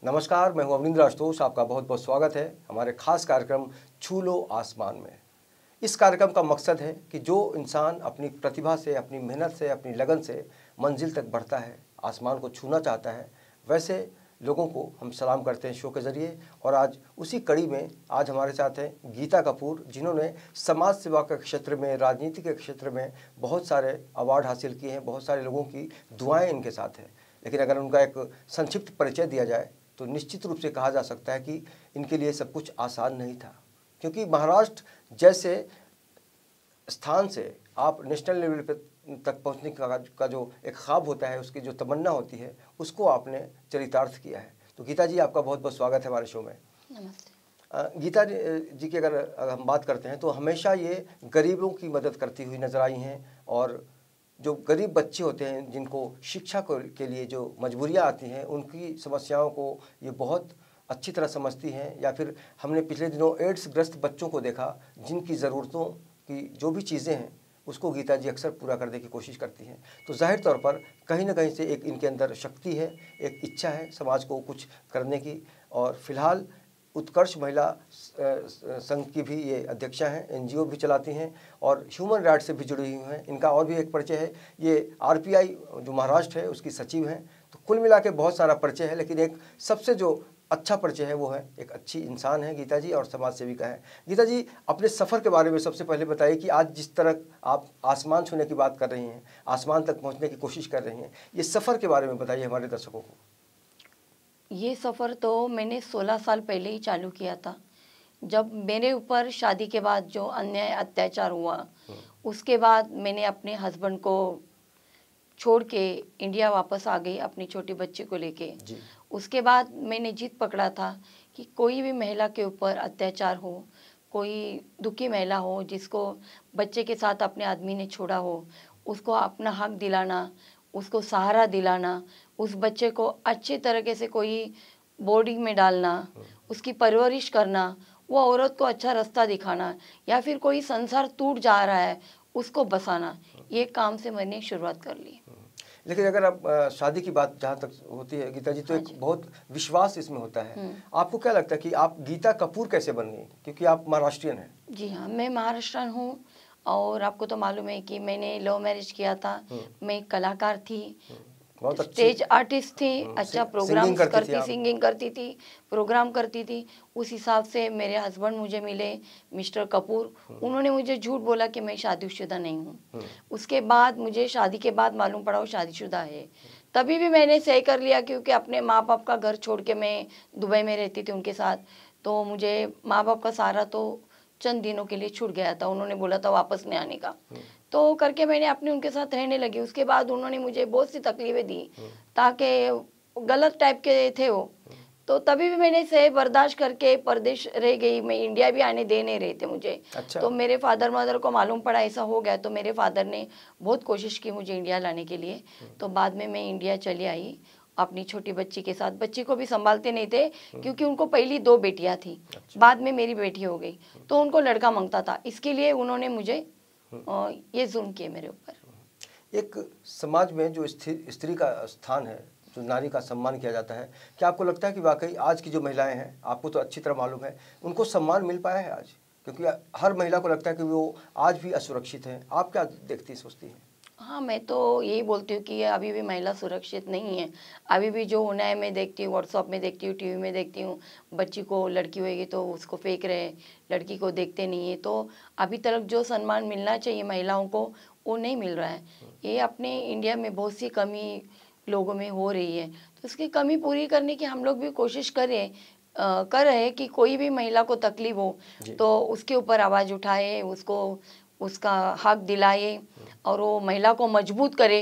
नमस्कार, मैं हूं अवनिंद्र आशुतोष। आपका बहुत बहुत स्वागत है हमारे खास कार्यक्रम छू लो आसमान में। इस कार्यक्रम का मकसद है कि जो इंसान अपनी प्रतिभा से, अपनी मेहनत से, अपनी लगन से मंजिल तक बढ़ता है, आसमान को छूना चाहता है, वैसे लोगों को हम सलाम करते हैं शो के ज़रिए। और आज उसी कड़ी में आज हमारे साथ हैं गीता कपूर, जिन्होंने समाज सेवा के क्षेत्र में, राजनीति के क्षेत्र में बहुत सारे अवार्ड हासिल किए हैं। बहुत सारे लोगों की दुआएं इनके साथ हैं। लेकिन अगर उनका एक संक्षिप्त परिचय दिया जाए तो निश्चित रूप से कहा जा सकता है कि इनके लिए सब कुछ आसान नहीं था, क्योंकि महाराष्ट्र जैसे स्थान से आप नेशनल लेवल पर तक पहुंचने का जो एक ख्वाब होता है, उसकी जो तमन्ना होती है, उसको आपने चरितार्थ किया है। तो गीता जी, आपका बहुत बहुत स्वागत है हमारे शो में। नमस्ते। गीता जी की अगर हम बात करते हैं तो हमेशा ये गरीबों की मदद करती हुई नजर आई हैं, और जो गरीब बच्चे होते हैं जिनको शिक्षा के लिए जो मजबूरियां आती हैं, उनकी समस्याओं को ये बहुत अच्छी तरह समझती हैं। या फिर हमने पिछले दिनों एड्स ग्रस्त बच्चों को देखा, जिनकी ज़रूरतों की जो भी चीज़ें हैं उसको गीता जी अक्सर पूरा करने की कोशिश करती हैं। तो जाहिर तौर पर कहीं ना कहीं से एक इनके अंदर शक्ति है, एक इच्छा है समाज को कुछ करने की। और फिलहाल उत्कर्ष महिला संघ की भी ये अध्यक्षा हैं, एनजीओ भी चलाती हैं और ह्यूमन राइट्स से भी जुड़ी हुई हैं। इनका और भी एक परिचय है, ये आरपीआई जो महाराष्ट्र है उसकी सचिव हैं। तो कुल मिला के बहुत सारा परिचय है, लेकिन एक सबसे जो अच्छा परिचय है वो है एक अच्छी इंसान है गीता जी, और समाज सेविका है। गीता जी, अपने सफ़र के बारे में सबसे पहले बताइए कि आज जिस तरह आप आसमान छूने की बात कर रही हैं, आसमान तक पहुँचने की कोशिश कर रही हैं, ये सफ़र के बारे में बताइए हमारे दर्शकों को। ये सफ़र तो मैंने 16 साल पहले ही चालू किया था, जब मेरे ऊपर शादी के बाद जो अन्याय अत्याचार हुआ। उसके बाद मैंने अपने हस्बैंड को छोड़ के इंडिया वापस आ गई अपनी छोटी बच्ची को लेके। उसके बाद मैंने जिद पकड़ा था कि कोई भी महिला के ऊपर अत्याचार हो, कोई दुखी महिला हो जिसको बच्चे के साथ अपने आदमी ने छोड़ा हो, उसको अपना हक दिलाना, उसको सहारा दिलाना, उस बच्चे को अच्छी तरीके से कोई बोर्डिंग में डालना, उसकी परवरिश करना, वो औरत को अच्छा रास्ता दिखाना, या फिर कोई संसार टूट जा रहा है उसको बसाना, ये काम से मैंने शुरुआत कर ली। लेकिन अगर आप शादी की बात जहाँ तक होती है गीता जी, तो एक बहुत विश्वास इसमें होता है। आपको क्या लगता है कि आप गीता कपूर कैसे बन गई, क्योंकि आप महाराष्ट्रियन हैं? जी हाँ, मैं महाराष्ट्रन हूँ, और आपको तो मालूम है कि मैंने लव मैरिज किया था। मैं एक कलाकार थी, स्टेज आर्टिस्ट थी, अच्छा प्रोग्राम करती, सिंगिंग करती थी, प्रोग्राम करती थी। उस हिसाब से मेरे हस्बैंड मुझे मिले, मिस्टर कपूर। उन्होंने मुझे झूठ बोला कि मैं शादीशुदा नहीं हूँ। उसके बाद मुझे शादी के बाद मालूम पड़ा वो शादीशुदा है। तभी भी मैंने सही कर लिया, क्योंकि अपने माँ बाप का घर छोड़ के मैं दुबई में रहती थी उनके साथ। तो मुझे माँ बाप का सहारा तो चंद दिनों के लिए छूट गया था, उन्होंने बोला था वापस नहीं आने का। तो करके मैंने अपने उनके साथ रहने लगी। उसके बाद उन्होंने मुझे बहुत सी तकलीफें दी, ताकि गलत टाइप के थे वो। तो तभी भी मैंने सही बर्दाश्त करके परदेश रह गई। मैं इंडिया भी आने दे नहीं रहे थे मुझे। अच्छा। तो मेरे फादर मदर को मालूम पड़ा ऐसा हो गया, तो मेरे फादर ने बहुत कोशिश की मुझे इंडिया लाने के लिए। तो बाद में मैं इंडिया चली आई अपनी छोटी बच्ची के साथ। बच्ची को भी संभालते नहीं थे, क्योंकि उनको पहली 2 बेटियां थी। अच्छा। बाद में मेरी बेटी हो गई, तो उनको लड़का मांगता था, इसके लिए उन्होंने मुझे ये जुल्म किए मेरे ऊपर। एक समाज में जो स्त्री का स्थान है, जो नारी का सम्मान किया जाता है, क्या आपको लगता है कि वाकई आज की जो महिलाएं हैं, आपको तो अच्छी तरह मालूम है, उनको सम्मान मिल पाया है आज? क्योंकि हर महिला को लगता है कि वो आज भी असुरक्षित है। आप क्या देखती सोचती हैं? हाँ, मैं तो यही बोलती हूँ कि अभी भी महिला सुरक्षित नहीं है। अभी भी जो होना है मैं देखती हूँ, व्हाट्सएप में देखती हूँ, टीवी में देखती हूँ, बच्ची को लड़की होएगी तो उसको फेंक रहे, लड़की को देखते नहीं है। तो अभी तक जो सम्मान मिलना चाहिए महिलाओं को, वो नहीं मिल रहा है। ये अपने इंडिया में बहुत सी कमी लोगों में हो रही है, तो उसकी कमी पूरी करने की हम लोग भी कोशिश कर रहे हैं कि कोई भी महिला को तकलीफ हो तो उसके ऊपर आवाज़ उठाए, उसको उसका हक दिलाए, और वो महिला को मजबूत करे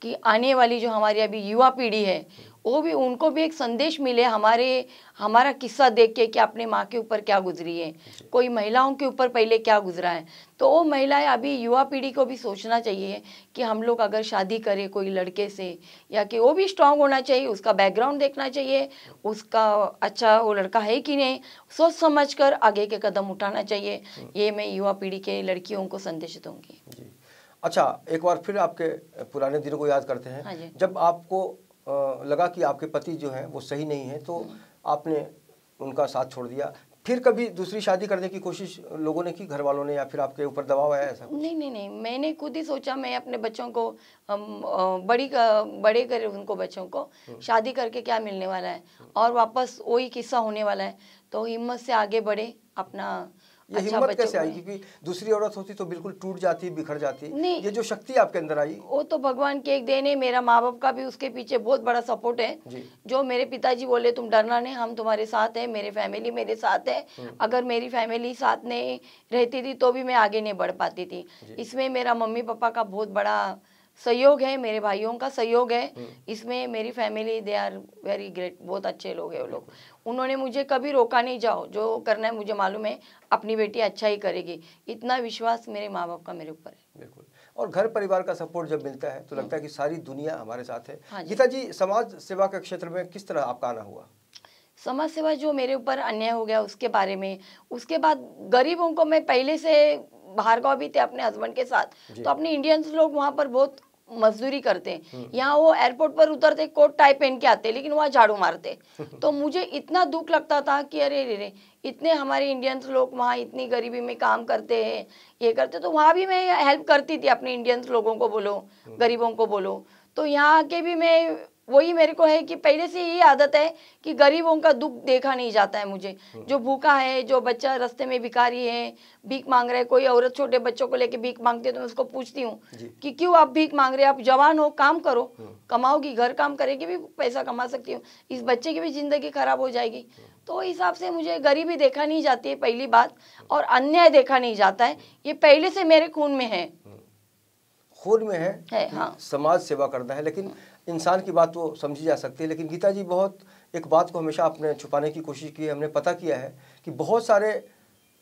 कि आने वाली जो हमारी अभी युवा पीढ़ी है, वो भी, उनको भी एक संदेश मिले हमारा किस्सा देख के कि अपने माँ के ऊपर क्या गुजरी है, कोई महिलाओं के ऊपर पहले क्या गुजरा है। तो वो महिलाएं, अभी युवा पीढ़ी को भी सोचना चाहिए कि हम लोग अगर शादी करें कोई लड़के से, या कि वो भी स्ट्रांग होना चाहिए, उसका बैकग्राउंड देखना चाहिए, उसका अच्छा वो लड़का है कि नहीं, सोच समझ कर आगे के कदम उठाना चाहिए। ये मैं युवा पीढ़ी के लड़कियों को संदेश दूंगी। अच्छा, एक बार फिर आपके पुराने दिनों को याद करते हैं। हाँ, जब आपको लगा कि आपके पति जो हैं वो सही नहीं है, तो आपने उनका साथ छोड़ दिया, फिर कभी दूसरी शादी करने की कोशिश लोगों ने की, घर वालों ने, या फिर आपके ऊपर दबाव आया ऐसा? नहीं, मैंने खुद ही सोचा मैं अपने बच्चों को बड़े करे, उनको बच्चों को शादी करके क्या मिलने वाला है और वापस वही किस्सा होने वाला है, तो हिम्मत से आगे बढ़े अपना। ये अच्छा हिम्मत कैसे आई? क्योंकि दूसरी औरत होती तो बिल्कुल टूट जाती, बिखर जाती। नहीं, ये जो शक्ति आपके अंदर आई, वो तो भगवान की एक देन है। मेरा माँ बाप का भी उसके पीछे बहुत बड़ा सपोर्ट है जी। जो मेरे पिताजी बोले तुम डरना नहीं, हम तुम्हारे साथ है, मेरे फैमिली मेरे साथ है। अगर मेरी फैमिली साथ नहीं रहती थी तो भी मैं आगे नहीं बढ़ पाती थी। इसमें मेरा मम्मी पापा का बहुत बड़ा सहयोग है, मेरे भाइयों का सहयोग है इसमें। मेरी family they are very great, बहुत अच्छे लोग हैं वो लोग। उन्होंने मुझे कभी रोका नहीं, जाओ जो करना है, मुझे मालूम है अपनी बेटी अच्छा ही करेगी, इतना विश्वास मेरे माँ बाप का मेरे ऊपर है। बिल्कुल। और घर परिवार का सपोर्ट जब मिलता है तो लगता है कि सारी दुनिया हमारे साथ है। हाँ जी। गीता जी, समाज सेवा के क्षेत्र में किस तरह आपका आना हुआ? समाज सेवा जो मेरे ऊपर अन्याय हो गया उसके बारे में, उसके बाद गरीबों को, मैं पहले से बाहर गाँव भी थे अपने हस्बैंड के साथ, तो अपने इंडियंस लोग वहाँ पर बहुत मजदूरी करते हैं। यहाँ वो एयरपोर्ट पर उतरते कोट टाई पहन के आते, लेकिन वहाँ झाड़ू मारते। तो मुझे इतना दुख लगता था कि अरे रे, इतने हमारे इंडियंस लोग वहाँ इतनी गरीबी में काम करते हैं, ये करते, तो वहाँ भी मैं हेल्प करती थी अपने इंडियंस लोगों को बोलो, गरीबों को बोलो। तो यहाँ आके भी मैं, वही मेरे को है कि पहले से यही आदत है कि गरीबों का दुख देखा नहीं जाता है मुझे। जो भूखा है, जो बच्चा रास्ते में भिखारी है, भीख मांग रहा है, कोई औरत छोटे बच्चों को लेके भीख मांगती है तो मैं उसको पूछती हूँ कि क्यों आप भीख मांग रहे हैं, आप जवान हो, काम करो, कमाओगी, घर काम करेगी भी पैसा कमा सकती हो, इस बच्चे की भी जिंदगी खराब हो जाएगी। तो हिसाब से मुझे गरीबी देखा नहीं जाती है पहली बात, और अन्याय देखा नहीं जाता है, ये पहले से मेरे खून में है। खून में है हाँ। समाज सेवा करना है, लेकिन इंसान की बात वो समझी जा सकती है। लेकिन गीता जी, बहुत एक बात को हमेशा आपने छुपाने की कोशिश की है। हमने पता किया है कि बहुत सारे,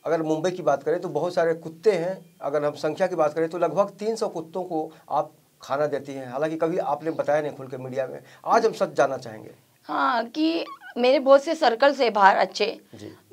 अगर मुंबई की बात करें तो बहुत सारे कुत्ते हैं, अगर हम संख्या की बात करें तो लगभग 300 कुत्तों को आप खाना देती हैं। हालांकि कभी आपने बताया नहीं खुल के मीडिया में, आज हम सच जानना चाहेंगे। हाँ, कि मेरे बहुत से सर्कल से बाहर अच्छे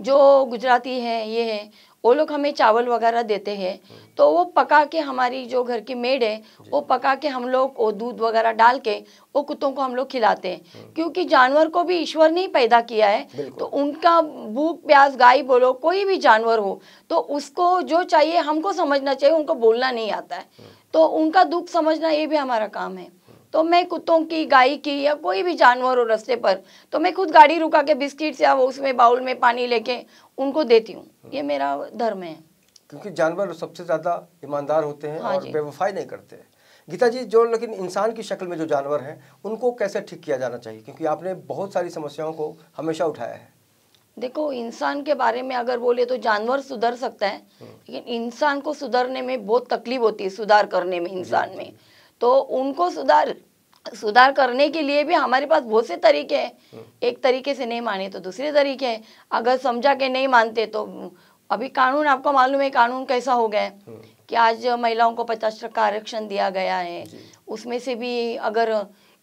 जो गुजराती हैं, ये है, वो लोग हमें चावल वगैरह देते हैं, तो वो पका के, हमारी जो घर की मेड है वो पका के हम लोग, वो दूध वगैरह डाल के वो कुत्तों को हम लोग खिलाते हैं। क्योंकि जानवर को भी ईश्वर ने ही पैदा किया है, तो उनका भूख प्यास, गाय बोलो कोई भी जानवर हो, तो उसको जो चाहिए हमको समझना चाहिए, उनको बोलना नहीं आता है, तो उनका दुख समझना ये भी हमारा काम है। तो मैं कुत्तों की, गाय की, या कोई भी जानवर हो रास्ते पर, तो मैं खुद गाड़ी रुका के बिस्किट्स या वो उसमें बाउल में पानी लेके उनको देती हूँ, ये मेरा धर्म है। क्योंकि जानवर सबसे ज़्यादा ईमानदार होते हैं और बेवफाई नहीं करते हैं। गीता जी, जो लेकिन इंसान की शक्ल में जो जानवर हैं उनको कैसे ठीक किया जाना चाहिए? क्योंकि आपने बहुत सारी समस्याओं को हमेशा उठाया है। देखो, इंसान के बारे में अगर बोले तो जानवर सुधर सकता है, लेकिन इंसान को सुधरने में बहुत तकलीफ होती है, सुधार करने में इंसान में। तो उनको सुधार करने के लिए भी हमारे पास बहुत से तरीके हैं। एक तरीके से नहीं माने तो दूसरे तरीके हैं, अगर समझा के नहीं मानते तो अभी कानून, आपको मालूम है कानून कैसा हो गया है कि आज महिलाओं को 50% आरक्षण दिया गया है। उसमें से भी अगर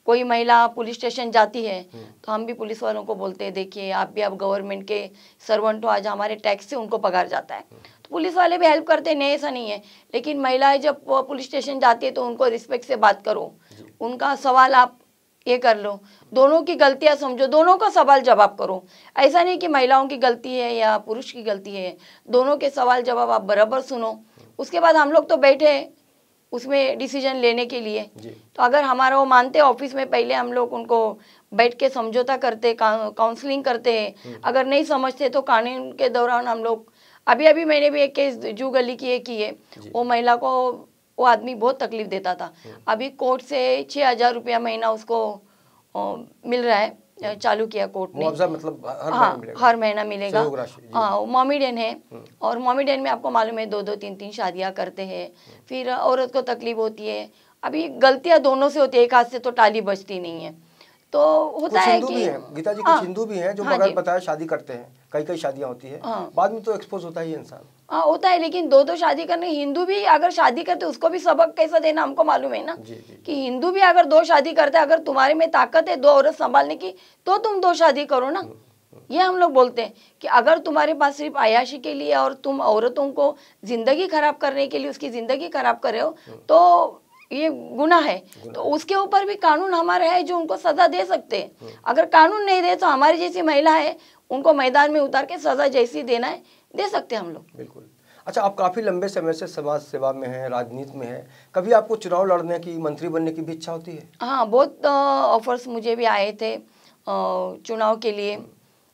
कोई महिला पुलिस स्टेशन जाती है तो हम भी पुलिस वालों को बोलते हैं, देखिए आप भी, आप गवर्नमेंट के सर्वेंट हो, आज हमारे टैक्स से उनको पगार जाता है, तो पुलिस वाले भी हेल्प करते हैं, नहीं ऐसा नहीं है। लेकिन महिलाएं जब पुलिस स्टेशन जाती है तो उनको रिस्पेक्ट से बात करो, उनका सवाल आप ये कर लो, दोनों की गलतियां समझो, दोनों का सवाल जवाब करो। ऐसा नहीं कि महिलाओं की गलती है या पुरुष की गलती है, दोनों के सवाल जवाब आप बराबर सुनो। उसके बाद हम लोग तो बैठे उसमें डिसीजन लेने के लिए, तो अगर हमारा वो मानते, ऑफिस में पहले हम लोग उनको बैठ के समझौता करते, काउंसलिंग करते हैं। अगर नहीं समझते तो कानून के दौरान हम लोग, अभी मैंने भी एक केस जू गली की एक की है, वो महिला को, वो आदमी बहुत तकलीफ देता था, अभी कोर्ट से 6,000 रुपया महीना उसको मिल रहा है, चालू किया कोर्ट ने, मतलब हर महीना मिलेगा। हाँ, मोमेडियन है, और मोमेडियन में आपको मालूम है 2-2, 3-3 शादियां करते हैं, फिर औरत को तकलीफ होती है। अभी गलतियां दोनों से होती है, एक हाथ से तो टाली बचती नहीं है। तो होता है कि गीता जी, कुछ हिंदू भी हैं जो बगैर बताए शादी करते हैं, कई शादियां होती है, बाद में तो एक्सपोज होता ही इंसान। हाँ, होता है, लेकिन 2-2 शादी करने, हिंदू भी अगर शादी करते उसको भी सबक कैसा देना हमको मालूम है ना, कि हिंदू भी अगर 2 शादी करते, अगर तुम्हारे में ताकत है 2 औरत संभालने की तो तुम 2 शादी करो ना। ये हम लोग बोलते हैं कि अगर तुम्हारे पास सिर्फ अय्याशी के लिए और तुम औरतों को जिंदगी खराब करने के लिए उसकी जिंदगी खराब कर रहे हो, तो ये गुनाह है, तो उसके ऊपर भी कानून हमारे है जो उनको सजा दे सकते हैं। अगर कानून नहीं दे तो हमारी जैसी महिला है उनको मैदान में उतार के सजा जैसी देना है दे सकते हैं हम लोग। बिल्कुल। अच्छा, आप काफ़ी लंबे समय से समाज सेवा में हैं, राजनीति में हैं, कभी आपको चुनाव लड़ने की, मंत्री बनने की भी इच्छा होती है? हाँ, बहुत ऑफर्स मुझे भी आए थे चुनाव के लिए,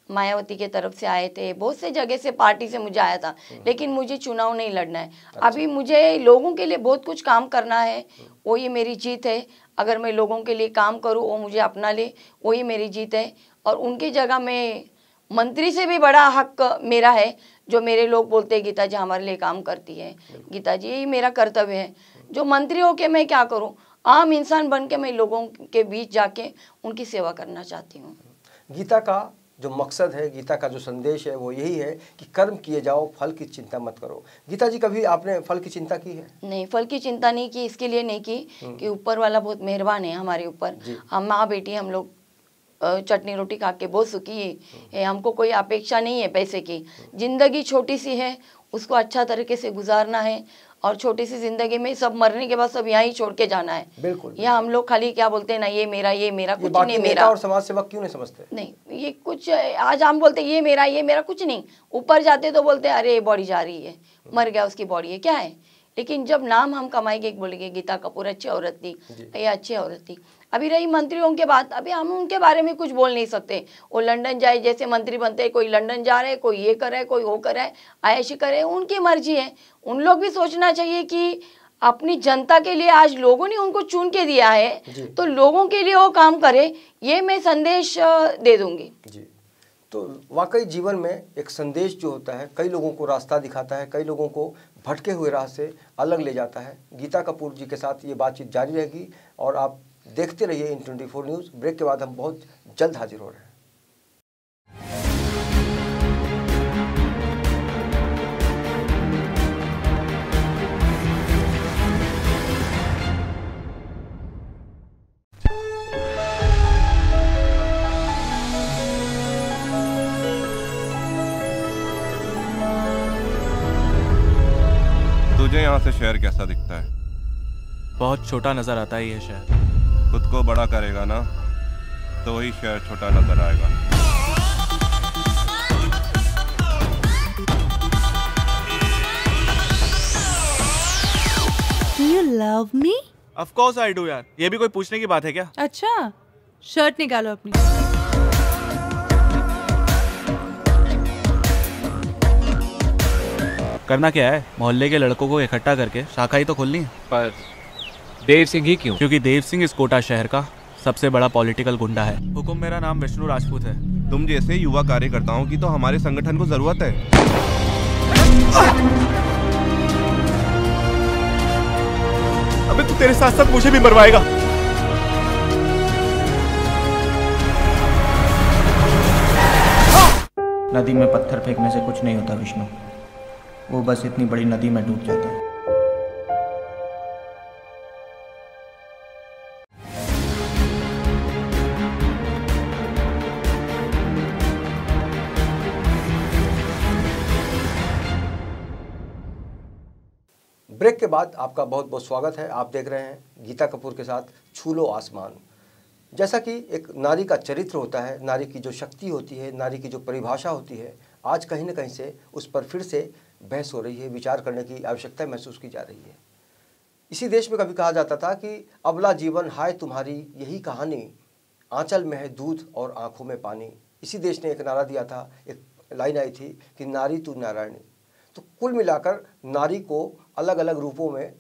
मायावती के तरफ से आए थे, बहुत से जगह से पार्टी से मुझे आया था, लेकिन मुझे चुनाव नहीं लड़ना है। अभी मुझे लोगों के लिए बहुत कुछ काम करना है, वो ये मेरी जीत है। अगर मैं लोगों के लिए काम करूँ, वो मुझे अपना ले, वही मेरी जीत है। और उनकी जगह में मंत्री से भी बड़ा हक मेरा है, जो मेरे लोग बोलते हैं गीता जी हमारे लिए काम करती है, गीता जी यही मेरा कर्तव्य है। जो मंत्री होके मैं क्या करूँ, आम इंसान बन के मैं लोगों के बीच जाके उनकी सेवा करना चाहती हूँ। गीता का जो मकसद है, गीता का जो संदेश है वो यही है कि कर्म किए जाओ, फल की चिंता मत करो। गीता जी, कभी आपने फल की चिंता की है? नहीं, फल की चिंता नहीं की, इसके लिए नहीं की कि ऊपर वाला बहुत मेहरबान है हमारे ऊपर। हम माँ बेटी, हम लोग चटनी रोटी खा के बहुत सुखी है। हमको कोई अपेक्षा नहीं है पैसे की। जिंदगी छोटी सी है, उसको अच्छा तरीके से गुजारना है, और छोटी सी जिंदगी में सब मरने के बाद सब यहाँ ही छोड़ के जाना है। बिल्कुल। या हम लोग खाली क्या बोलते हैं ना, ये मेरा कुछ नहीं मेरा। और समाज सेवा क्यों नहीं समझते? नहीं, ये कुछ आज हम बोलते ये मेरा कुछ नहीं। ऊपर जाते तो बोलते अरे बॉडी जा रही है, मर गया उसकी बॉडी है, क्या है। लेकिन जब नाम हम कमाएंगे, बोलेंगे गीता कपूर अच्छी औरत थी, ये अच्छी औरत थी। अभी रही मंत्रियों के बात, अभी हम उनके बारे में कुछ बोल नहीं सकते। वो लंदन जाए, जैसे मंत्री बनते हैं, कोई लंदन जा रहे, कोई ये कर रहा है, कोई वो कर रहा है, आयशी करे, उनकी मर्जी है। उन लोग भी सोचना चाहिए कि अपनी जनता के लिए आज लोगों ने उनको चुन के दिया है, तो लोगों के लिए वो काम करे, ये मैं संदेश दे दूंगी जी। तो वाकई जीवन में एक संदेश जो होता है, कई लोगों को रास्ता दिखाता है, कई लोगों को भटके हुए राह से अलग ले जाता है। गीता कपूर जी के साथ ये बातचीत जारी रहेगी और आप देखते रहिए N24 न्यूज़। ब्रेक के बाद हम बहुत जल्द हाजिर हो रहे हैं। तुझे यहाँ से शहर कैसा दिखता है? बहुत छोटा नजर आता है ये शहर। खुद को बड़ा करेगा ना तो वही शहर छोटा नजर आएगा। Do you love me? Of course I do यार, ये भी कोई पूछने की बात है क्या? अच्छा, शर्ट निकालो अपनी। करना क्या है? मोहल्ले के लड़कों को इकट्ठा करके शाखा ही तो खोलनी है। पर देव सिंह ही क्यों? क्योंकि देव सिंह इस कोटा शहर का सबसे बड़ा पॉलिटिकल गुंडा है। हुकुम, मेरा नाम विष्णु राजपूत है। तुम जैसे युवा कार्यकर्ताओं की तो हमारे संगठन को जरूरत है। अबे तू तेरे साथ साथ मुझे भी मरवाएगा। नदी में पत्थर फेंकने से कुछ नहीं होता विष्णु, वो बस इतनी बड़ी नदी में डूब जाता है। ब्रेक के बाद आपका बहुत बहुत स्वागत है। आप देख रहे हैं गीता कपूर के साथ छू लो आसमान। जैसा कि एक नारी का चरित्र होता है, नारी की जो शक्ति होती है, नारी की जो परिभाषा होती है, आज कहीं ना कहीं से उस पर फिर से बहस हो रही है, विचार करने की आवश्यकता महसूस की जा रही है। इसी देश में कभी कहा जाता था कि अबला जीवन हाय तुम्हारी यही कहानी, आंचल में है दूध और आंखों में पानी। इसी देश ने एक नारा दिया था, एक लाइन आई थी कि नारी तू नारायणी। तो कुल मिलाकर नारी को अलग अलग रूपों में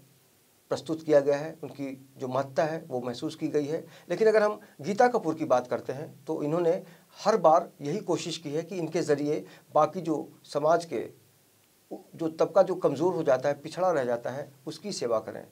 प्रस्तुत किया गया है, उनकी जो महत्ता है वो महसूस की गई है। लेकिन अगर हम गीता कपूर की बात करते हैं तो इन्होंने हर बार यही कोशिश की है कि इनके ज़रिए बाकी जो समाज के जो तबका जो कमज़ोर हो जाता है, पिछड़ा रह जाता है, उसकी सेवा करें।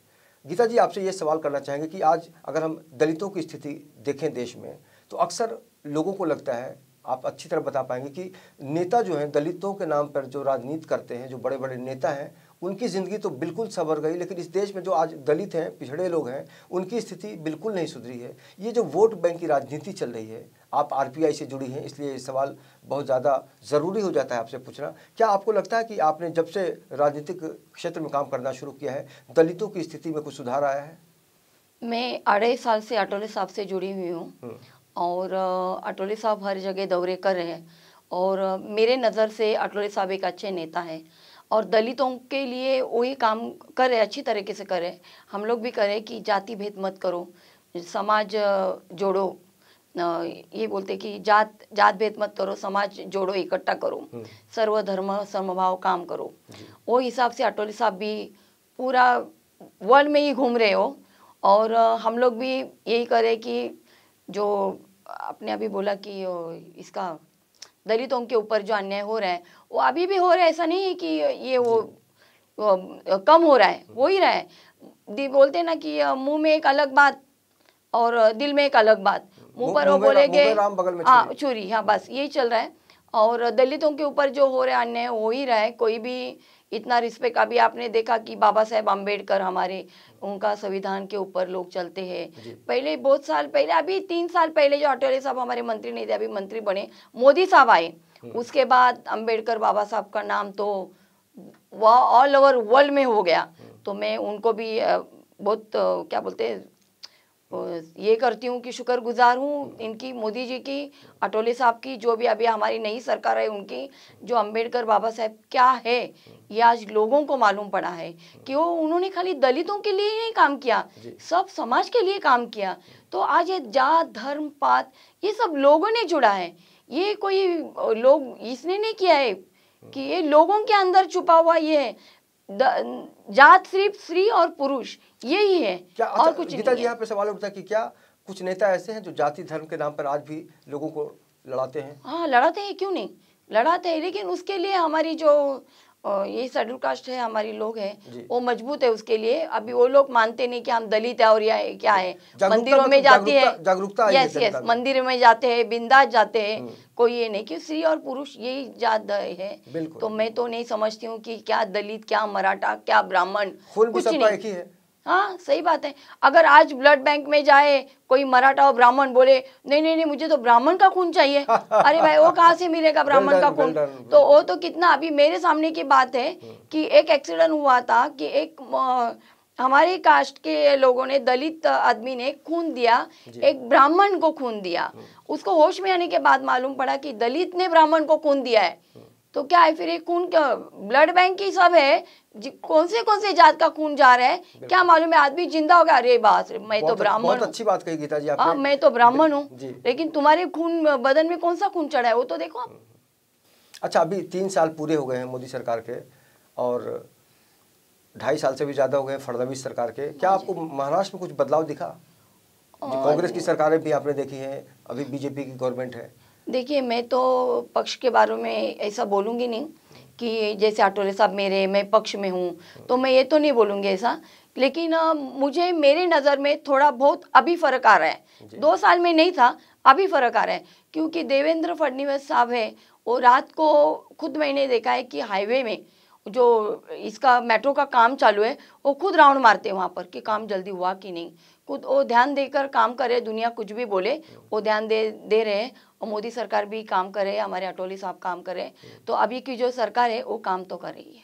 गीता जी, आपसे ये सवाल करना चाहेंगे कि आज अगर हम दलितों की स्थिति देखें देश में, तो अक्सर लोगों को लगता है, आप अच्छी तरह बता पाएंगे कि नेता जो हैं दलितों के नाम पर जो राजनीति करते हैं, जो बड़े बड़े नेता हैं, उनकी ज़िंदगी तो बिल्कुल संवर गई, लेकिन इस देश में जो आज दलित हैं, पिछड़े लोग हैं, उनकी स्थिति बिल्कुल नहीं सुधरी है। ये जो वोट बैंक की राजनीति चल रही है, आप आरपीआई से जुड़ी हैं, इसलिए ये सवाल बहुत ज़्यादा ज़रूरी हो जाता है आपसे पूछना। क्या आपको लगता है कि आपने जब से राजनीतिक क्षेत्र में काम करना शुरू किया है, दलितों की स्थिति में कुछ सुधार आया है? मैं 2.5 साल से अटोले साहब से जुड़ी हुई हूँ और अटोले साहब हर जगह दौरे कर रहे हैं और मेरे नज़र से अटोले साहब एक अच्छे नेता हैं और दलितों के लिए वही काम करे, अच्छी तरीके से करे। हम लोग भी करें कि जाति भेद मत करो, समाज जोड़ो, ये बोलते कि जात भेद मत करो, समाज जोड़ो, इकट्ठा करो, सर्वधर्म समभाव काम करो। वो हिसाब से अटोले साहब भी पूरा वर्ल्ड में ही घूम रहे हो और हम लोग भी यही करें कि जो आपने अभी बोला कि इसका दलितों के ऊपर जो अन्याय हो रहा है वो अभी भी हो रहा है, ऐसा नहीं है कि ये वो कम हो रहा है, हो ही रहा है। बोलते ना कि मुंह में एक अलग बात और दिल में एक अलग बात, मुंह पर वो बोलेंगे हाँ चोरी, हाँ बस यही चल रहा है। और दलितों के ऊपर जो हो रहा है अन्याय हो ही रहा है, कोई भी इतना रिस्पेक्ट, अभी आपने देखा कि बाबा साहेब अम्बेडकर हमारे, उनका संविधान के ऊपर लोग चलते हैं। पहले बहुत साल पहले, अभी 3 साल पहले जो अटोले साहब हमारे मंत्री नहीं थे, अभी मंत्री बने, मोदी साहब आए, उसके बाद अम्बेडकर बाबा साहब का नाम तो वह ऑल ओवर वर्ल्ड में हो गया। तो मैं उनको भी बहुत क्या बोलते हैं ये करती हूँ कि शुक्रगुजार हूँ इनकी, मोदी जी की, अटोले साहब की, जो भी अभी हमारी नई सरकार है उनकी। जो अम्बेडकर बाबा साहब क्या है ये आज लोगों को मालूम पड़ा है कि वो उन्होंने खाली दलितों के लिए नहीं काम किया, सब समाज के लिए काम किया। तो आज ये जात धर्म पात ये सब लोगों ने जुड़ा है, ये कोई लोग इसने नहीं किया है कि ये लोगों के अंदर छुपा हुआ ये है। जात सिर्फ स्त्री और पुरुष यही है, क्या और कुछ गीता जी यहाँ पे सवाल उठता है कि क्या कुछ नेता ऐसे हैं जो जाति धर्म के नाम पर आज भी लोगों को लड़ाते हैं? हाँ लड़ाते हैं, क्यों नहीं लड़ाते हैं, लेकिन उसके लिए हमारी जो ये शेड्यूल कास्ट है, हमारी लोग हैं वो मजबूत है उसके लिए। अभी वो लोग मानते नहीं कि हम दलित है और या क्या है, मंदिरों में जाती है, जागरूकता यस यस, मंदिर में जाते हैं, बिंदास जाते हैं, कोई ये नहीं कि स्त्री और पुरुष यही जात है। तो मैं तो नहीं समझती हूँ कि क्या दलित, क्या मराठा, क्या ब्राह्मण, कुछ नहीं। हाँ सही बात है। अगर आज ब्लड बैंक में जाए कोई मराठा और ब्राह्मण बोले नहीं नहीं नहीं मुझे तो ब्राह्मण का खून चाहिए, अरे भाई वो कहाँ से मिलेगा ब्राह्मण का खून? तो वो तो कितना, अभी मेरे सामने की बात है कि एक एक्सीडेंट हुआ था कि एक हमारे कास्ट के लोगों ने, दलित आदमी ने खून दिया, एक ब्राह्मण को खून दिया। उसको होश में आने के बाद मालूम पड़ा कि दलित ने ब्राह्मण को खून दिया है। तो क्या है फिर, एक खून का ब्लड बैंक ही सब है, कौन से जात का खून जा रहा है क्या मालूम है, आदमी जिंदा हो गया, अरे बात मैं तो ब्राह्मण हूँ। बहुत अच्छी बात कही गीता जी आपने। मैं तो ब्राह्मण हूँ, लेकिन तुम्हारे खून बदन में कौन सा खून चढ़ा है वो तो देखो। अच्छा, अभी 3 साल पूरे हो गए हैं मोदी सरकार के और 2.5 साल से भी ज्यादा हो गए फडणवीस सरकार के। क्या आपको महाराष्ट्र में कुछ बदलाव दिखा? कांग्रेस की सरकारें भी आपने देखी है, अभी बीजेपी की गवर्नमेंट है। देखिए मैं तो पक्ष के बारे में ऐसा बोलूँगी नहीं कि जैसे अटोले साहब मेरे, मैं पक्ष में हूँ तो मैं ये तो नहीं बोलूँगी ऐसा, लेकिन मुझे मेरे नज़र में थोड़ा बहुत अभी फ़र्क आ रहा है। 2 साल में नहीं था, अभी फ़र्क आ रहा है, क्योंकि देवेंद्र फडणवीस साहब है वो रात को खुद मैंने देखा है कि हाईवे में जो इसका मेट्रो का काम चालू है वो खुद राउंड मारते हैं वहाँ पर कि काम जल्दी हुआ कि नहीं, खुद वो ध्यान देकर काम करे, दुनिया कुछ भी बोले वो ध्यान दे रहे हैं। और मोदी सरकार भी काम करे, हमारे अटोले साहब काम करे, तो अभी की जो सरकार है वो काम तो कर रही है।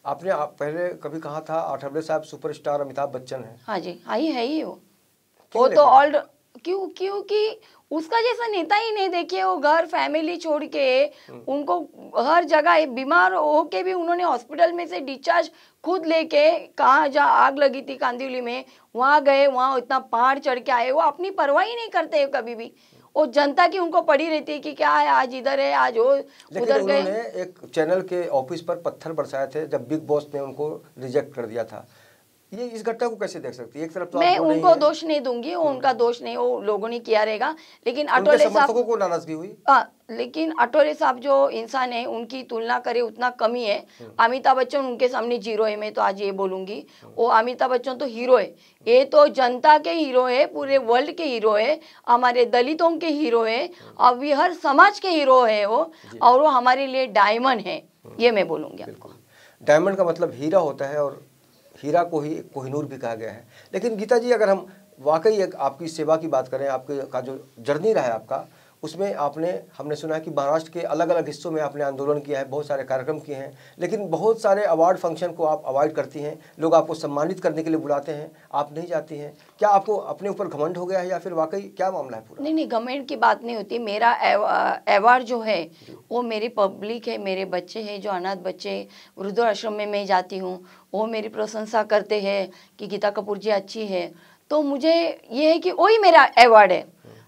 आपने पहले कभी कहा था अटोले साहब सुपरस्टार अमिताभ बच्चन है। हाँ जी, हाँ है ही वो तो ऑल क्योंकि उसका जैसा नेता ही नहीं। देखिए वो घर फैमिली छोड़ के उनको हर जगह बीमार होके भी उन्होंने हॉस्पिटल में से डिस्चार्ज खुद लेके, कहाँ जहाँ आग लगी थी कांदिवली में वहाँ गए, वहाँ इतना पहाड़ चढ़ के आए, वो अपनी परवाह ही नहीं करते कभी भी। वो जनता की उनको पड़ी रहती है कि क्या है, आज इधर है, आज वो उधर गए। उन्होंने एक चैनल के ऑफिस पर पत्थर बरसाए थे जब बिग बॉस ने उनको रिजेक्ट कर दिया था। ये इस घटना को कैसे देख सकती है? एक तरफ तो मैं उनको दोष नहीं दूंगी, वो उनका दोष नहीं, वो लोगों ने किया रहेगा, लेकिन अटोले साहब को नाराजगी हुई। लेकिन अटोले साहब जो इंसान है उनकी तुलना करे उतना कमी है। अमिताभ बच्चन उनके सामने जीरो है, मैं तो आज ये बोलूंगी। वो अमिताभ बच्चन तो हीरो है, ये तो जनता के हीरो है, पूरे वर्ल्ड के हीरो है, हमारे दलितों के हीरो है, अभी हर समाज के हीरो है वो, और वो हमारे लिए डायमंड है, ये मैं बोलूंगी आपको। डायमंड का मतलब हीरा होता है और हीरा को ही कोहिनूर भी कहा गया है। लेकिन गीता जी, अगर हम वाकई एक आपकी सेवा की बात करें, आपके का जो जर्नी रहा है आपका, उसमें हमने सुना है कि महाराष्ट्र के अलग अलग हिस्सों में आपने आंदोलन किया है, बहुत सारे कार्यक्रम किए हैं, लेकिन बहुत सारे अवार्ड फंक्शन को आप अवॉइड करती हैं। लोग आपको सम्मानित करने के लिए बुलाते हैं, आप नहीं जाती हैं। क्या आपको अपने ऊपर घमंड हो गया है या फिर वाकई क्या मामला है पूरा? नहीं, घमंड की बात नहीं होती। मेरा अवार्ड जो है वो मेरी पब्लिक है, मेरे बच्चे हैं जो अनाथ बच्चे वृद्धाश्रम में मैं जाती हूँ, वो मेरी प्रशंसा करते हैं कि गीता कपूर जी अच्छी है। तो मुझे ये है कि वही मेरा अवार्ड है।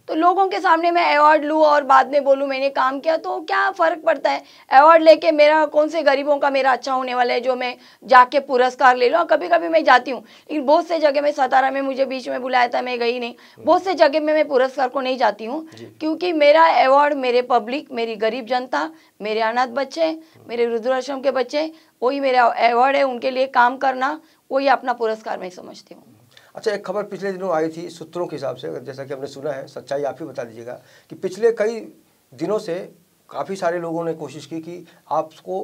तो लोगों के सामने मैं अवार्ड लूँ और बाद में बोलूँ मैंने काम किया, तो क्या फ़र्क पड़ता है? अवार्ड लेके मेरा कौन से गरीबों का मेरा अच्छा होने वाला है जो मैं जाके पुरस्कार ले लूँ? कभी कभी मैं जाती हूँ, लेकिन बहुत से जगह में, सतारा में मुझे बीच में बुलाया था, मैं गई नहीं। बहुत से जगह में मैं पुरस्कार को नहीं जाती हूँ, क्योंकि मेरा अवार्ड मेरे पब्लिक, मेरी गरीब जनता, मेरे अनाथ बच्चे, मेरे वृद्धाश्रम के बच्चे, वही मेरा अवार्ड है। उनके लिए काम करना वही अपना पुरस्कार मैं समझती हूँ। अच्छा, एक खबर पिछले दिनों आई थी सूत्रों के हिसाब से, जैसा कि हमने सुना है, सच्चाई आप ही बता दीजिएगा, कि पिछले कई दिनों से काफ़ी सारे लोगों ने कोशिश की कि आपको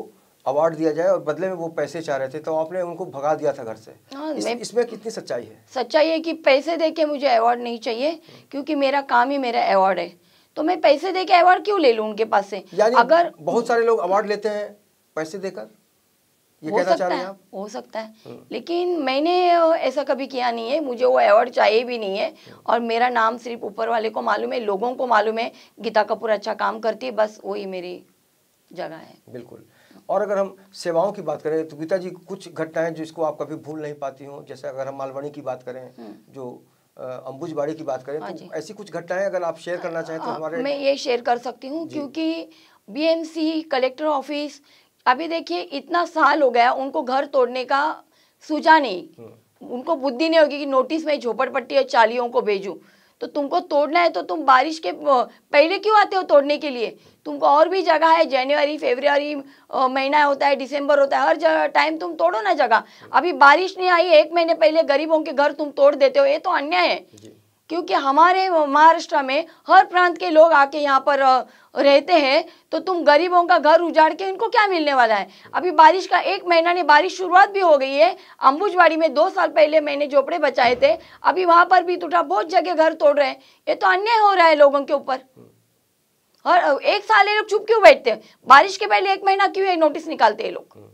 अवार्ड दिया जाए और बदले में वो पैसे चाह रहे थे, तो आपने उनको भगा दिया था घर से। इसमें कितनी सच्चाई है? सच्चाई है कि पैसे दे के मुझे अवार्ड नहीं चाहिए, क्योंकि मेरा काम ही मेरा अवार्ड है। तो मैं पैसे दे के अवार्ड क्यों ले लूँ उनके पास से? यानी अगर बहुत सारे लोग अवार्ड लेते हैं पैसे देकर, ये कहना चाह रहे हैं आप? हो सकता है, लेकिन मैंने ऐसा कभी किया नहीं है। मुझे वो अवार्ड चाहिए भी नहीं है, और मेरा नाम सिर्फ ऊपर वाले को मालूम है, लोगों को मालूम है गीता कपूर अच्छा काम करती है, बस वही मेरी जगह है। बिल्कुल। और अगर हम सेवाओं की बात करें तो गीता जी, कुछ घटनाएं जिसको आप कभी भूल नहीं पाती हो, जैसे अगर हम मालवनी की बात करें, जो अंबुजबाड़ी की बात करें, तो ऐसी कुछ घटनाएं अगर आप शेयर करना चाहें तो हमारे। मैं ये शेयर कर सकती हूँ, क्योंकि BMC कलेक्टर ऑफिस, अभी देखिए इतना साल हो गया, उनको घर तोड़ने का सूझा नहीं। उनको बुद्धि नहीं होगी कि नोटिस में झोपड़पट्टी और चालियों को भेजूं। तो तुमको तोड़ना है तो तुम बारिश के पहले क्यों आते हो तोड़ने के लिए? तुमको और भी जगह है, जनवरी फरवरी महीना होता है, दिसंबर होता है, हर जगह टाइम तुम तोड़ो ना जगह। अभी बारिश नहीं आई, 1 महीने पहले गरीबों के घर तुम तोड़ देते हो, ये तो अन्याय है। क्योंकि हमारे महाराष्ट्र में हर प्रांत के लोग आके यहाँ पर रहते हैं, तो तुम गरीबों का घर उजाड़ के इनको क्या मिलने वाला है? अभी बारिश का 1 महीना नहीं, बारिश शुरुआत भी हो गई है। अंबुजबाड़ी में 2 साल पहले मैंने झोपड़े बचाए थे, अभी वहां पर भी टूटा, बहुत जगह घर तोड़ रहे हैं। ये तो अन्याय हो रहा है लोगों के ऊपर। हर 1 साल ये लोग चुप क्यों बैठते हैं? बारिश के पहले 1 महीना क्यों नोटिस निकालते हैं लोग?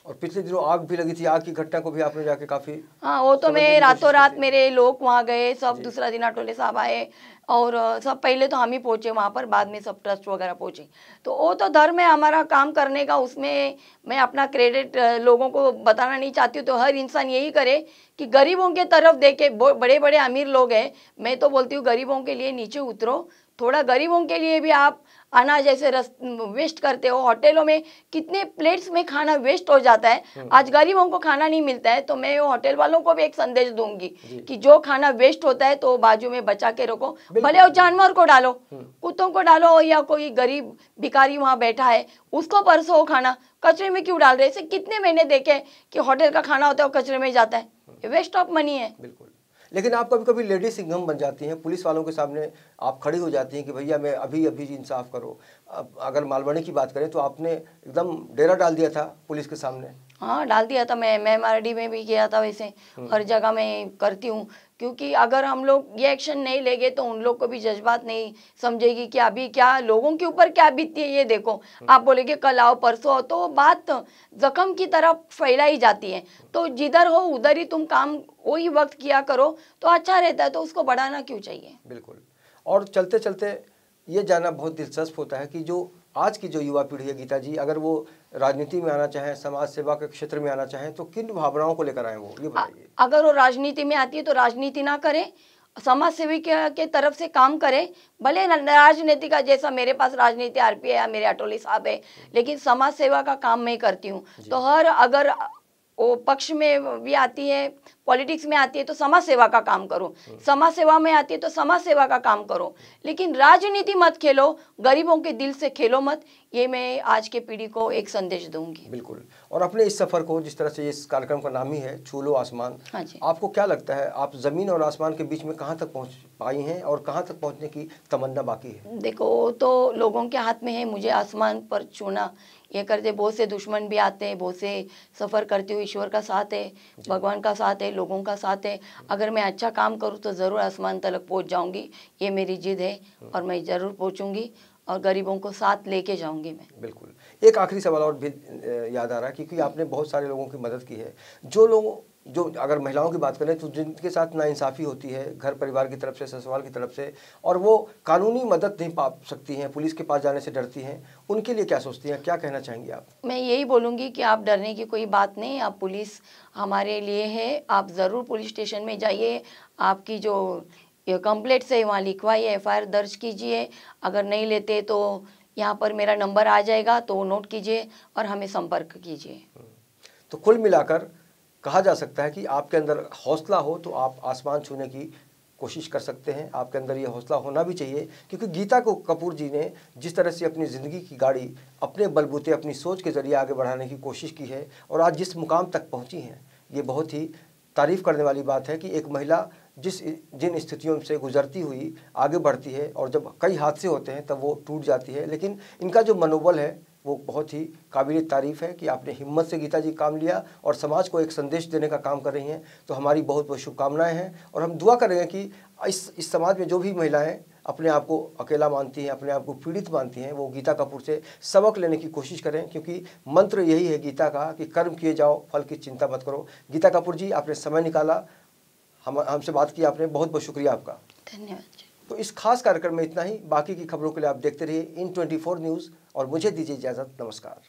और पिछले दिनों आग भी लगी थी, आग की घटना को भी आपने जाके काफी। हाँ, वो तो मैं रातों रात, मेरे लोग वहाँ गए सब, दूसरा दिन अटोले साहब आए, और सब पहले तो हम ही पहुँचे वहाँ पर, बाद में सब ट्रस्ट वगैरह पहुँचे। तो वो तो धर्म है हमारा काम करने का, उसमें मैं अपना क्रेडिट लोगों को बताना नहीं चाहती हूँ। तो हर इंसान यही करे कि गरीबों के तरफ देखे। बड़े बड़े अमीर लोग हैं, मैं तो बोलती हूँ गरीबों के लिए नीचे उतरो, थोड़ा गरीबों के लिए भी आप अनाज जैसे वेस्ट करते हो। होटलों में कितने प्लेट्स में खाना वेस्ट हो जाता है, आज गरीबों को खाना नहीं मिलता है। तो मैं वो होटल वालों को भी एक संदेश दूंगी कि जो खाना वेस्ट होता है तो बाजू में बचा के रखो, भले वो जानवर को डालो, कुत्तों को डालो, या कोई गरीब भिखारी वहाँ बैठा है उसको परसो वो खाना, कचरे में क्यों डाल रहे? ऐसे कितने मैंने देखे कि होटल का खाना होता है वो कचरे में जाता है, वेस्ट ऑफ मनी है। बिल्कुल। लेकिन आप कभी कभी लेडी सिंघम बन जाती हैं, पुलिस वालों के सामने आप खड़ी हो जाती हैं कि भैया मैं अभी अभी इंसाफ करो। अगर मालवनी की बात करें तो आपने एकदम डेरा डाल दिया था पुलिस के सामने। हाँ, डाल दिया था। मैं मारडी में भी किया था, वैसे हर जगह मैं करती हूँ, क्योंकि अगर हम लोग ये एक्शन नहीं लेंगे तो उन लोग को भी जज्बात नहीं समझेगी कि अभी क्या लोगों के ऊपर क्या बीतती है। ये देखो, आप बोलेंगे कल आओ परसों आओ, तो बात जख्म की तरफ फैलाई जाती है। तो जिधर हो उधर ही तुम काम वही वक्त किया करो तो अच्छा रहता है, तो उसको बढ़ाना क्यों चाहिए? बिल्कुल। और चलते चलते ये जानना बहुत दिलचस्प होता है कि जो आज की जो युवा पीढ़ी है गीता जी, अगर वो राजनीति में आना चाहें, समाज सेवा के क्षेत्र में आना चाहें, तो किन भावनाओं को लेकर आए वो, ये बताइए। अगर वो राजनीति में आती है तो राजनीति ना करे, समाज सेवी के तरफ से काम करे। भले राजनीति का, जैसा मेरे पास राजनीति RP है या मेरे अटोली साहब है, लेकिन समाज सेवा का काम मैं करती हूँ। तो हर अगर वो पक्ष में भी आती है, पॉलिटिक्स में आती है तो समाज सेवा का काम करो, समाज सेवा में आती है तो समाज सेवा का काम करो, लेकिन राजनीति मत खेलो, गरीबों के दिल से खेलो मत। ये मैं आज के पीढ़ी को एक संदेश दूंगी। बिल्कुल। और अपने इस सफर को, जिस तरह से इस कार्यक्रम का नाम ही है छू लो आसमान, हाँ जी। आपको क्या लगता है आप जमीन और आसमान के बीच में कहाँ तक पहुँच पाई हैं और कहाँ तक पहुँचने की तमन्ना बाकी है? देखो, तो लोगों के हाथ में है, मुझे आसमान पर छूना ये करते, बहुत से दुश्मन भी आते हैं, बहुत से सफ़र करते हुए ईश्वर का साथ है, भगवान का साथ है, लोगों का साथ है। अगर मैं अच्छा काम करूँ तो ज़रूर आसमान तक पहुँच जाऊँगी, ये मेरी जिद है और मैं ज़रूर पहुँचूँगी और गरीबों को साथ लेके जाऊँगी मैं। बिल्कुल। एक आखिरी सवाल और भी याद आ रहा है, क्योंकि आपने बहुत सारे लोगों की मदद की है, जो अगर महिलाओं की बात करें तो जिनके साथ नाइंसाफ़ी होती है घर परिवार की तरफ से, ससुराल की तरफ से, और वो कानूनी मदद नहीं पा सकती हैं, पुलिस के पास जाने से डरती हैं, उनके लिए क्या सोचती हैं, क्या कहना चाहेंगी आप? मैं यही बोलूँगी कि आप डरने की कोई बात नहीं, आप पुलिस हमारे लिए है, आप ज़रूर पुलिस स्टेशन में जाइए, आपकी जो कंप्लेंट्स है वहाँ लिखवाइए, FIR दर्ज कीजिए। अगर नहीं लेते तो यहाँ पर मेरा नंबर आ जाएगा, तो नोट कीजिए और हमें संपर्क कीजिए। तो कुल मिलाकर कहा जा सकता है कि आपके अंदर हौसला हो तो आप आसमान छूने की कोशिश कर सकते हैं। आपके अंदर ये हौसला होना भी चाहिए, क्योंकि गीता कपूर जी ने जिस तरह से अपनी ज़िंदगी की गाड़ी अपने बलबूते, अपनी सोच के ज़रिए आगे बढ़ाने की कोशिश की है और आज जिस मुकाम तक पहुंची हैं, ये बहुत ही तारीफ़ करने वाली बात है कि एक महिला जिन स्थितियों से गुजरती हुई आगे बढ़ती है और जब कई हादसे होते हैं तब वो टूट जाती है, लेकिन इनका जो मनोबल है वो बहुत ही काबिल तारीफ़ है कि आपने हिम्मत से गीता जी काम लिया और समाज को एक संदेश देने का काम कर रही हैं। तो हमारी बहुत बहुत शुभकामनाएं हैं और हम दुआ करेंगे कि इस समाज में जो भी महिलाएं अपने आप को अकेला मानती हैं, अपने आप को पीड़ित मानती हैं, वो गीता कपूर से सबक लेने की कोशिश करें, क्योंकि मंत्र यही है गीता का कि कर्म किए जाओ, फल की चिंता मत करो। गीता कपूर जी, आपने समय निकाला, हमसे बात की आपने, बहुत बहुत शुक्रिया आपका। धन्यवाद। तो इस खास कार्यक्रम में इतना ही। बाकी की खबरों के लिए आप देखते रहिए IN24 न्यूज़ और मुझे दीजिए इजाज़त। नमस्कार।